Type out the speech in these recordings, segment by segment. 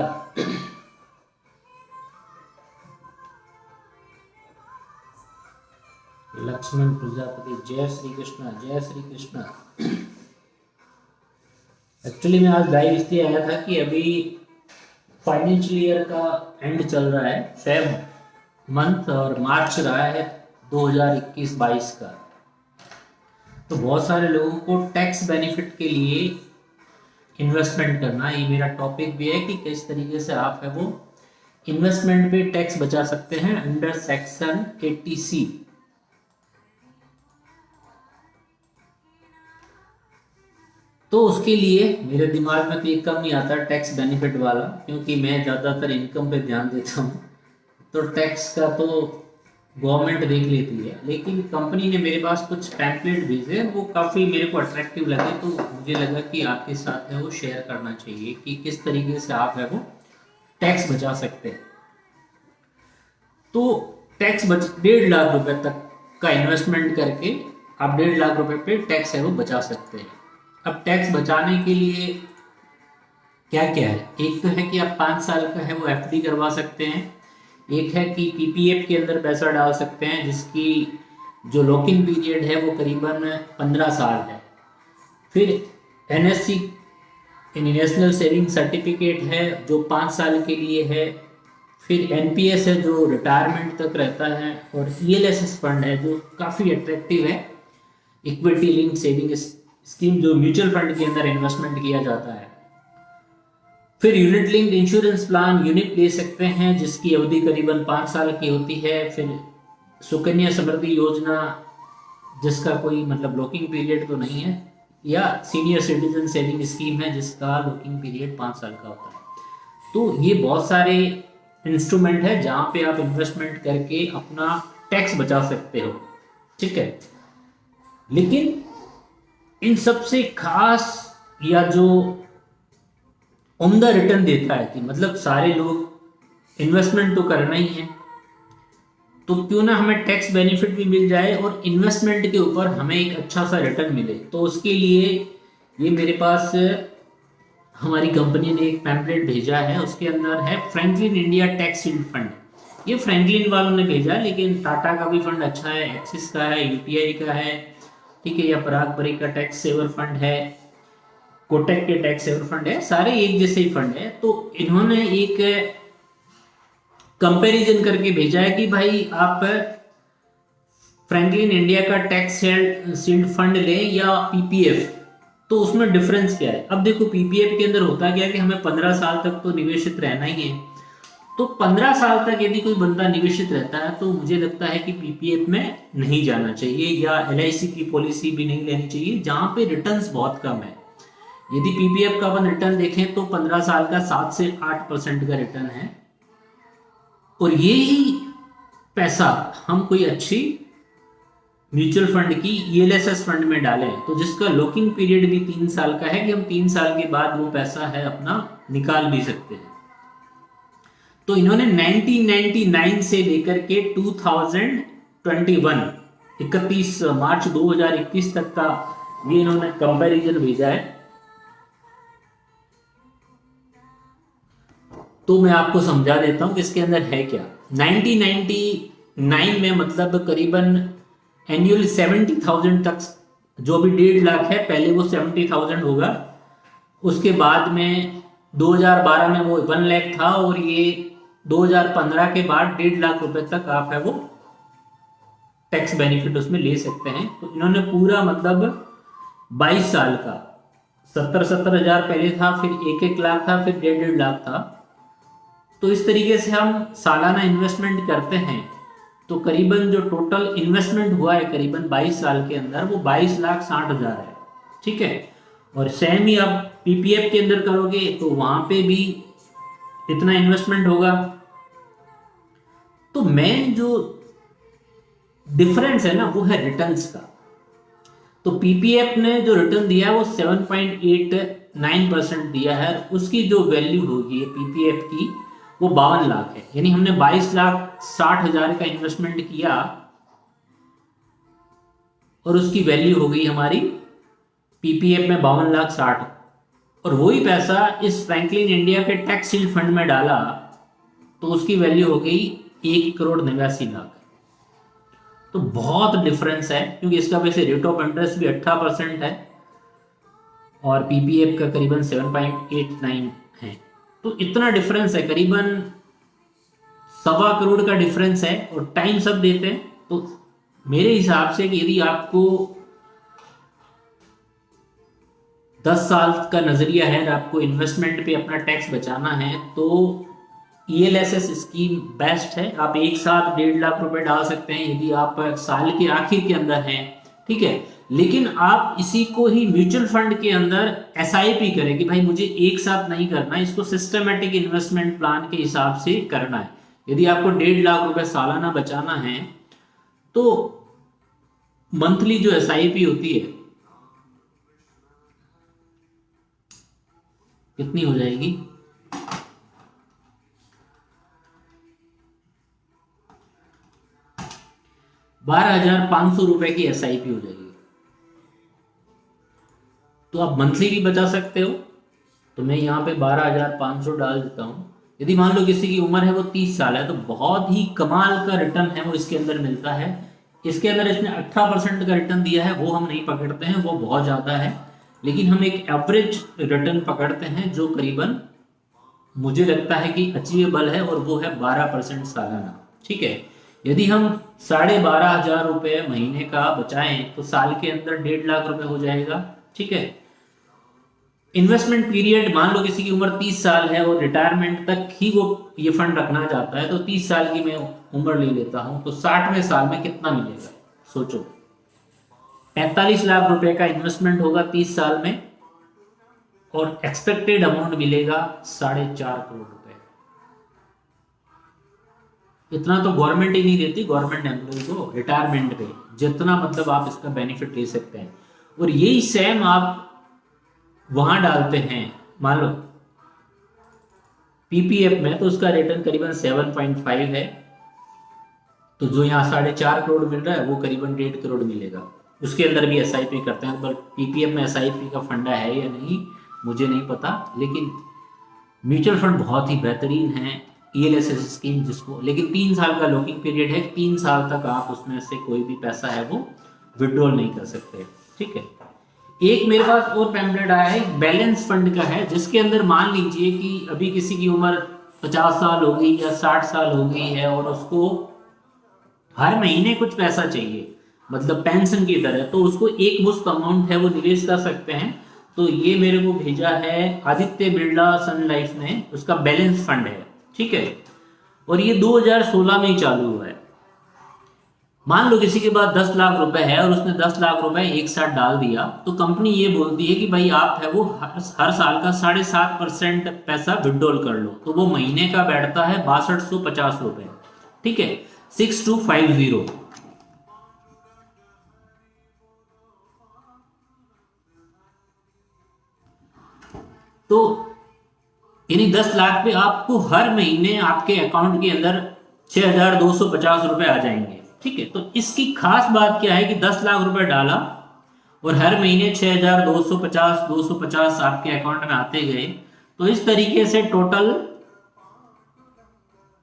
नमस्कार। लक्ष्मण प्रजापति, जय श्री कृष्ण, जय श्री कृष्ण। एक्चुअली मैं आज लाइव इसलिए आया था कि अभी फाइनेंशियल ईयर का एंड चल रहा है, फेब मंथ, और मार्च रहा है 2021-22 का। तो बहुत सारे लोगों को टैक्स बेनिफिट के लिए इन्वेस्टमेंट करना, ये मेरा टॉपिक भी है कि किस तरीके से आप है वो इन्वेस्टमेंट पे टैक्स बचा सकते हैं अंडर सेक्शन 80C। तो उसके लिए मेरे दिमाग में तो ये कम ही आता है टैक्स बेनिफिट वाला, क्योंकि मैं ज़्यादातर इनकम पे ध्यान देता हूँ। तो टैक्स का तो गवर्नमेंट देख लेती है, लेकिन कंपनी ने मेरे पास कुछ पैम्पलेट भेजे, वो काफ़ी मेरे को अट्रैक्टिव लगे, तो मुझे लगा कि आपके साथ है वो शेयर करना चाहिए कि किस तरीके से आप है वो टैक्स बचा सकते हैं। तो टैक्स 1.5 लाख रुपए तक का इन्वेस्टमेंट करके आप 1.5 लाख रुपए पे टैक्स है वो बचा सकते हैं। अब टैक्स बचाने के लिए क्या क्या है, एक तो है कि आप 5 साल का है वो एफडी करवा सकते हैं, एक है कि पीपीएफ के अंदर पैसा डाल सकते हैं जिसकी जो लॉकिंग पीरियड है वो करीबन 15 साल है। फिर एनएससी यानी नेशनल सेविंग सर्टिफिकेट है जो 5 साल के लिए है। फिर एनपीएस है जो रिटायरमेंट तक रहता है, और ईएलएसएस फंड है जो काफ़ी अट्रैक्टिव है, इक्विटी लिंक सेविंग स्कीम जो म्यूचुअल फंड के अंदर इन्वेस्टमेंट किया जाता है। फिर unit linked insurance plan unit ले सकते हैं जिसकी अवधि करीबन 5 साल की होती है। फिर सुकन्या समृद्धि योजना जिसका कोई मतलब लॉकिंग पीरियड तो नहीं है, या सीनियर सिटीजन सेविंग स्कीम है जिसका लॉकिंग पीरियड 5 साल का होता है। तो ये बहुत सारे इंस्ट्रूमेंट है जहाँ पे आप इन्वेस्टमेंट करके अपना टैक्स बचा सकते हो, ठीक है। लेकिन इन सबसे खास या जो उम्दा रिटर्न देता है कि मतलब सारे लोग इन्वेस्टमेंट तो करना ही है, तो क्यों ना हमें टैक्स बेनिफिट भी मिल जाए और इन्वेस्टमेंट के ऊपर हमें एक अच्छा सा रिटर्न मिले। तो उसके लिए ये मेरे पास हमारी कंपनी ने एक पैम्पलेट भेजा है, उसके अंदर है Franklin India tax shield fund. ये फ्रैंकलिन वालों ने भेजा, लेकिन टाटा का भी फंड अच्छा है, एक्सिस का है, यूटीआई का है, ठीक है, या पराग परी का टैक्स सेवर फंड है, कोटक के टैक्स सेवर फंड है, सारे एक जैसे ही फंड है। तो इन्होंने एक कंपैरिजन करके भेजा है कि भाई आप फ्रैंकलिन इंडिया का टैक्स शील्ड फंड लें या पीपीएफ, तो उसमें डिफरेंस क्या है। अब देखो पीपीएफ के अंदर होता क्या है कि हमें 15 साल तक तो निवेशित रहना ही है। तो 15 साल तक यदि कोई बंदा निवेशित रहता है तो मुझे लगता है कि पीपीएफ में नहीं जाना चाहिए, या एलआईसी की पॉलिसी भी नहीं लेनी चाहिए जहां पे रिटर्न्स बहुत कम है। यदि पीपीएफ का अपन रिटर्न देखें तो 15 साल का 7 से 8% का रिटर्न है, और यही पैसा हम कोई अच्छी म्यूचुअल फंड की ईएलएसएस फंड में डालें तो जिसका लॉकिंग पीरियड भी 3 साल का है कि हम 3 साल के बाद वो पैसा है अपना निकाल भी सकते हैं। तो इन्होंने 1999 से लेकर के 2021 31 मार्च 2021 तक का ये इन्होंने कंपैरिजन भेजा है। तो मैं आपको समझा देता हूं कि इसके अंदर है क्या। 1999 में मतलब करीबन एनुअली 70,000 तक, जो भी 1.5 लाख है पहले वो 70,000 होगा, उसके बाद में 2012 में वो 1 लाख था, और ये 2015 के बाद 1.5 लाख रुपए तक आप है वो टैक्स बेनिफिट उसमें ले सकते हैं। तो इन्होंने पूरा मतलब 22 साल का 70 हजार पहले था, फिर 1 लाख था, फिर 1.5 लाख था। तो इस तरीके से हम सालाना इन्वेस्टमेंट करते हैं तो करीबन जो टोटल इन्वेस्टमेंट हुआ है करीबन 22 साल के अंदर वो 22,60,000 है, ठीक है। और सेम ही आप पीपीएफ के अंदर करोगे तो वहां पे भी इतना इन्वेस्टमेंट होगा। तो मेन जो डिफरेंस है ना वो है रिटर्न्स का। तो पीपीएफ ने जो रिटर्न दिया है वो 7.89% दिया है, उसकी जो वैल्यू होगी पीपीएफ की वो 52 लाख है। यानी हमने 22,60,000 का इन्वेस्टमेंट किया और उसकी वैल्यू हो गई हमारी पीपीएफ में 52,60,000, और वही पैसा इस फ्रैंकलिन इंडिया के टैक्स शील्ड फंड में डाला तो उसकी वैल्यू हो गई 1,89,00,000। तो बहुत डिफरेंस है, क्योंकि इसका वैसे रेट ऑफ इंटरेस्ट भी 18% है और पीपीएफ का करीबन 7.89 है। तो इतना डिफरेंस है, करीबन 1.25 करोड़ का डिफरेंस है, और टाइम सब देते हैं। तो मेरे हिसाब से कि यदि आपको 10 साल का नजरिया है और आपको इन्वेस्टमेंट पे अपना टैक्स बचाना है, तो ईएलएसएस स्कीम बेस्ट है। आप एक साथ 1.5 लाख रुपए डाल सकते हैं यदि आप साल के आखिर के अंदर हैं, ठीक है। लेकिन आप इसी को ही म्यूचुअल फंड के अंदर एसआईपी करें कि भाई मुझे एक साथ नहीं करना, इसको सिस्टमेटिक इन्वेस्टमेंट प्लान के हिसाब से करना है। यदि आपको 1.5 लाख रुपए सालाना बचाना है तो मंथली जो एसआईपी होती है कितनी हो जाएगी, 12,500 रुपए की एसआईपी हो जाएगी। तो आप मंथली भी बचा सकते हो। तो मैं यहाँ पे 12,500 डाल देता हूँ। यदि मान लो किसी की उम्र है वो 30 साल है, तो बहुत ही कमाल का रिटर्न है वो इसके अंदर मिलता है। इसके अंदर इसने 18% का रिटर्न दिया है, वो हम नहीं पकड़ते हैं, वो बहुत ज़्यादा है। लेकिन हम एक एवरेज रिटर्न पकड़ते हैं जो करीबन मुझे लगता है कि अचीवेबल है, और वो है 12% सालाना, ठीक है। यदि हम 12,500 रुपये महीने का बचाएं तो साल के अंदर 1.5 लाख रुपए हो जाएगा, ठीक है। इन्वेस्टमेंट पीरियड मान लो किसी की उम्र 30 साल है और रिटायरमेंट तक ही वो ये फंड रखना चाहता है, तो 30 साल की मैं उम्र ले लेता हूं, तो 60वें साल में कितना मिलेगा सोचो। 45 लाख रुपए का इन्वेस्टमेंट होगा 30 साल में, और एक्सपेक्टेड अमाउंट मिलेगा 4.5 करोड़ रुपए। इतना तो गवर्नमेंट ही नहीं देती गवर्नमेंट एम्प्लॉय को रिटायरमेंट पे, जितना मतलब आप इसका बेनिफिट ले सकते हैं। और यही सेम आप वहां डालते हैं मान लो पीपीएफ में, तो उसका रिटर्न करीबन 7.5 है। तो जो यहाँ 4.5 करोड़ मिल रहा है वो करीबन 1.5 करोड़ मिलेगा। उसके अंदर भी एसआईपी करते हैं, बट पीपीएफ में एसआईपी का फंडा है या नहीं मुझे नहीं पता। लेकिन म्यूचुअल फंड बहुत ही बेहतरीन है, ईएलएसएस स्कीम जिसको, लेकिन 3 साल का लॉकिंग पीरियड है। 3 साल तक आप उसमें से कोई भी पैसा है वो विड्रॉल नहीं कर सकते, ठीक है। एक मेरे पास और पैम्पलेट आया है, बैलेंस फंड का है, जिसके अंदर मान लीजिए कि अभी किसी की उम्र 50 साल हो गई या 60 साल हो गई है और उसको हर महीने कुछ पैसा चाहिए, मतलब पेंशन की तरह, तो उसको एक मुश्त अमाउंट है वो निवेश कर सकते हैं। तो ये मेरे को भेजा है आदित्य बिरला सन लाइफ ने, उसका बैलेंस फंड है, ठीक है। और ये 2016 में ही चालू हुआ है। मान लो किसी के पास 10 लाख रुपए है और उसने 10 लाख रुपए एक साथ डाल दिया, तो कंपनी ये बोलती है कि भाई आप है वो हर साल का 7.5% पैसा विड्रॉल कर लो। तो वो महीने का बैठता है 6250 रुपए, ठीक है, 6250। तो यानी 10 लाख पे आपको हर महीने आपके अकाउंट के अंदर 6,250 रुपए आ जाएंगे, ठीक है। तो इसकी खास बात क्या है कि 10 लाख रुपए डाला और हर महीने 6,250 आपके अकाउंट में आते गए, तो इस तरीके से टोटल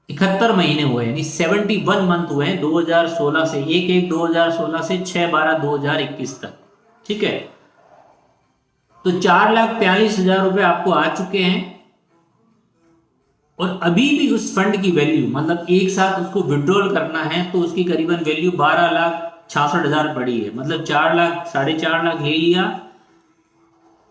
71 महीने हुए, यानी 71 मंथ हुए 2016 से, 1/1/2016 से 6/12/2021 तक, ठीक है। तो 4,42,000 रुपए आपको आ चुके हैं। और अभी भी उस फंड की वैल्यू, मतलब एक साथ उसको विड्रॉल करना है तो उसकी करीबन वैल्यू 12,66,000 पड़ी है। मतलब 4 लाख 4.5 लाख ले लिया,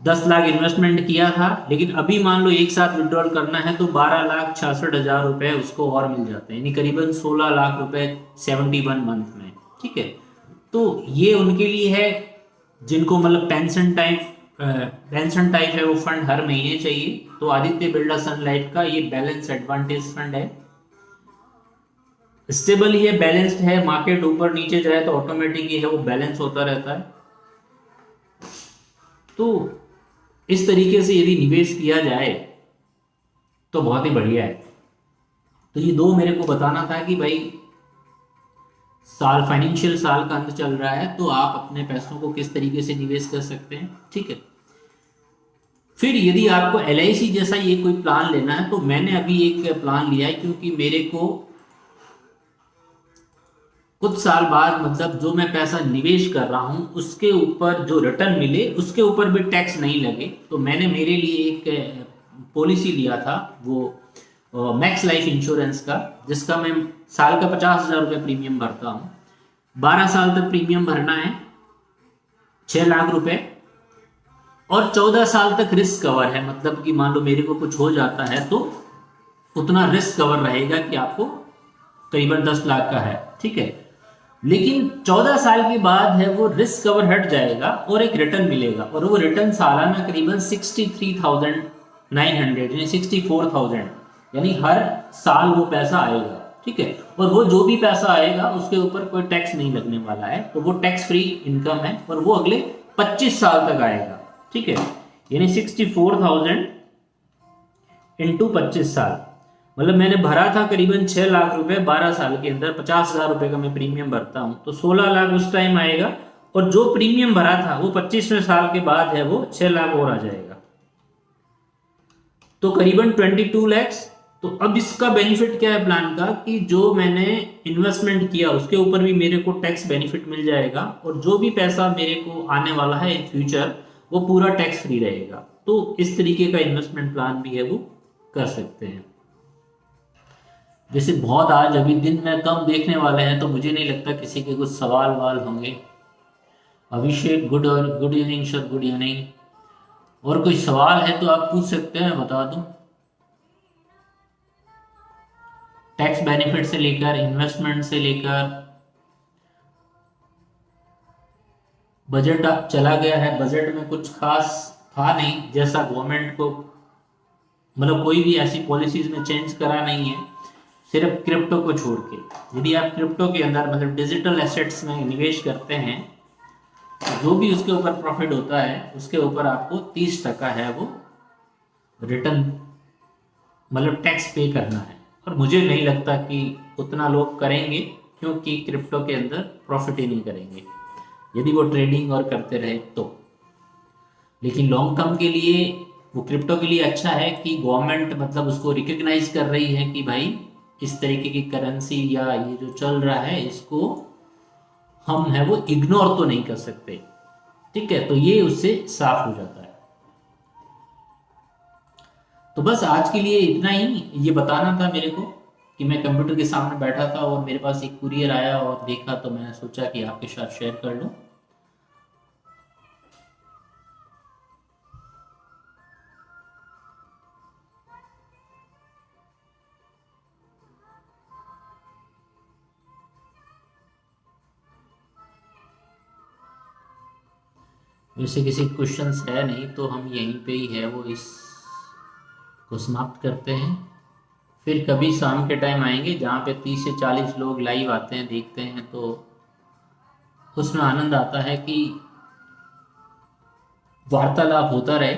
10 लाख इन्वेस्टमेंट किया था, लेकिन अभी मान लो एक साथ विड्रॉल करना है तो 12,66,000 रुपए उसको और मिल जाते हैं, यानी करीबन 16 लाख रुपए 71 मंथ में, ठीक है। तो ये उनके लिए है जिनको मतलब पेंशन टाइप है वो फंड हर महीने चाहिए। तो आदित्य बिरला सन लाइफ का ये बैलेंस एडवांटेज फंड है, स्टेबल ही है, बैलेंस्ड है, मार्केट ऊपर नीचे जाए तो ऑटोमेटिक ही है वो बैलेंस होता रहता है। तो इस तरीके से यदि निवेश किया जाए तो बहुत ही बढ़िया है। तो ये दो मेरे को बताना था कि भाई फाइनेंशियल साल का अंत चल रहा है तो आप अपने पैसों को किस तरीके से निवेश कर सकते हैं, ठीक है। फिर यदि आपको LIC जैसा ये कोई प्लान लेना है तो मैंने अभी एक प्लान लिया है, क्योंकि मेरे को कुछ साल बाद मतलब जो मैं पैसा निवेश कर रहा हूं उसके ऊपर जो रिटर्न मिले उसके ऊपर भी टैक्स नहीं लगे, तो मैंने मेरे लिए एक पॉलिसी लिया था, वो मैक्स लाइफ इंश्योरेंस का, जिसका मैं साल का 50,000 रुपये प्रीमियम भरता हूँ। 12 साल तक प्रीमियम भरना है, 6 लाख रुपए, और 14 साल तक रिस्क कवर है। मतलब कि मान लो मेरे को कुछ हो जाता है तो उतना रिस्क कवर रहेगा कि आपको करीबन 10 लाख का है, ठीक है। लेकिन 14 साल के बाद है वो रिस्क कवर हट जाएगा और एक रिटर्न मिलेगा, और वो रिटर्न सालाना करीबन 63,900 यानी 64,000, यानी हर साल वो पैसा आएगा, ठीक है। और वो जो भी पैसा आएगा उसके ऊपर कोई टैक्स नहीं लगने वाला है, तो वो टैक्स फ्री इनकम है, और वो अगले 25 साल तक आएगा, ठीक है। यानी 64,000 इंटू 25 साल, मतलब मैंने भरा था करीबन 6 लाख रुपए 12 साल के अंदर, 50,000 रुपए का मैं प्रीमियम भरता हूं, तो 16 लाख उस टाइम आएगा, और जो प्रीमियम भरा था वो 25वें साल के बाद है वो 6 लाख और आ जाएगा, तो करीबन 22 लैक्स। तो अब इसका बेनिफिट क्या है प्लान का, कि जो मैंने इन्वेस्टमेंट किया उसके ऊपर भी मेरे को टैक्स बेनिफिट मिल जाएगा, और जो भी पैसा मेरे को आने वाला है इन फ्यूचर वो पूरा टैक्स फ्री रहेगा। तो इस तरीके का इन्वेस्टमेंट प्लान भी है वो कर सकते हैं। जैसे बहुत आज अभी दिन में कम देखने वाले हैं, तो मुझे नहीं लगता किसी के कुछ सवाल वाल होंगे। अभिषेक गुड और good evening sir, good evening. और कोई सवाल है तो आप पूछ सकते हैं, बता दूं। टैक्स बेनिफिट से लेकर इन्वेस्टमेंट से लेकर बजट अब चला गया है, बजट में कुछ खास था नहीं, जैसा गवर्नमेंट को मतलब कोई भी ऐसी पॉलिसीज में चेंज करा नहीं है, सिर्फ क्रिप्टो को छोड़ के। यदि आप क्रिप्टो के अंदर मतलब डिजिटल एसेट्स में निवेश करते हैं, जो भी उसके ऊपर प्रॉफिट होता है उसके ऊपर आपको 30% है वो रिटर्न मतलब टैक्स पे करना है, और मुझे नहीं लगता कि उतना लोग करेंगे, क्योंकि क्रिप्टो के अंदर प्रॉफिट ही नहीं करेंगे यदि वो ट्रेडिंग और करते रहे तो। लेकिन लॉन्ग टर्म के लिए वो क्रिप्टो के लिए अच्छा है कि गवर्नमेंट मतलब उसको रिकग्नाइज कर रही है कि भाई इस तरीके की करेंसी या ये जो चल रहा है इसको हम है वो इग्नोर तो नहीं कर सकते, ठीक है। तो ये उससे साफ हो जाता है। तो बस आज के लिए इतना ही, ये बताना था मेरे को कि मैं कंप्यूटर के सामने बैठा था और मेरे पास एक कुरियर आया और देखा, तो मैंने सोचा कि आपके साथ शेयर कर लूं। वैसे किसी क्वेश्चंस है नहीं, तो हम यहीं पे ही है वो इस को समाप्त करते हैं। फिर कभी शाम के टाइम आएंगे जहाँ पे 30 से 40 लोग लाइव आते हैं, देखते हैं, तो उसमें आनंद आता है कि वार्तालाप होता रहे।